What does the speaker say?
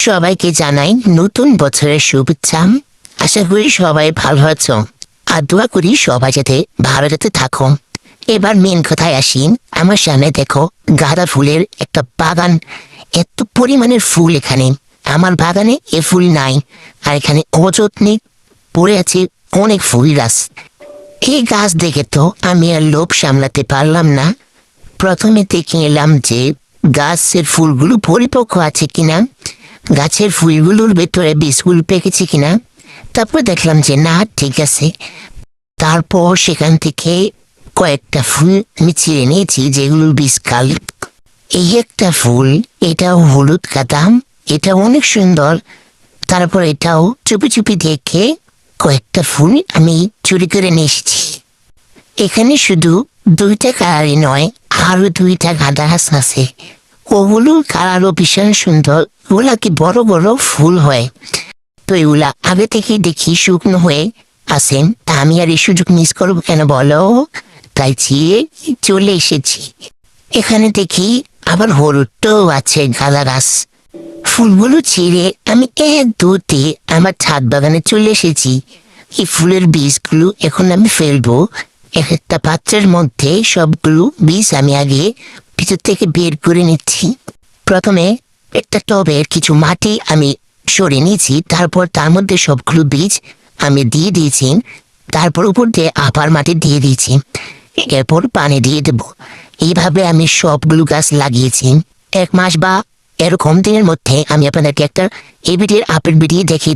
সবাইকে জানাই নতুন বছরের শুভেচ্ছা। আশা করি সবাই ভালো আছো আর দোয়া করি সবাই যাতে ভালো যাতে থাকো। এবার মেন কথায় আসি। আমার সামনে দেখো গাঁদা ফুলের একটা বাগান, এত পরিমাণের ফুল এখানে। আমার বাগানে এ ফুল নাই, আর এখানে অযত্নে পড়ে আছে অনেক ফুল গাছ। এই গাছ দেখে তো আমি আর লোভ সামলাতে পারলাম না। প্রথমে দেখে এলাম যে গাছের ফুলগুলো পরিপক্ক আছে কিনা, গাছের ফুলগুলোর ভেতরে বীজগুলো পেকেছে কিনা। তারপর দেখলাম যে না, ঠিক আছে। তারপর সেখান থেকে কয়েকটা ফুল আমি ছিঁড়ে নিয়েছি যেগুলোর বীজ কাল। এই একটা ফুল, এটাও হলুদ কাদাম, এটা অনেক সুন্দর। তারপর এটাও চুপি চুপি দেখে কয়েকটা ফুল আমি চুরি করে নিয়ে এসেছি। এখানে শুধু দুইটা কালারই নয়, আরো দুইটা গাঁদা গাছ আছে। ওগুলো কালারও ভীষণ সুন্দর, ওগুলা কি বড় বড় ফুল হয়। তো এগুলা আগে থেকেই দেখি শুকনো হয়ে আসেন, তা আমি আর এই সুযোগ মিস করবো কেন বলো। তাই চিয়ে চলে এসেছি। এখানে দেখি আবার হলুদটাও আছে গাঁদা গাছ। ফুলগুলো ছিঁড়ে আমি এক দুতে আমার ছাদ বাগানে চলে এসেছি। এই ফুলের বীজগুলো এখন আমি ফেলবো এক একটা পাত্রের মধ্যে। সবগুলো বীজ আমি আগে ভিতর থেকে বের করে নিচ্ছি। প্রথমে একটা টবের কিছু মাটি আমি সরিয়ে নিয়েছি, তারপর তার মধ্যে সবগুলো বীজ আমি দিয়ে দিয়েছি। তারপর উপর দিয়ে আবার মাটি দিয়ে দিয়েছি, এরপর পানি দিয়ে দেব। এইভাবে আমি সবগুলো গাছ লাগিয়েছি। 1 মাস বা এরকম দিনের মধ্যে আমি আপনাদেরকে একটা এই ভিডিওর আপডেট ভিডিও দেখিয়ে দেব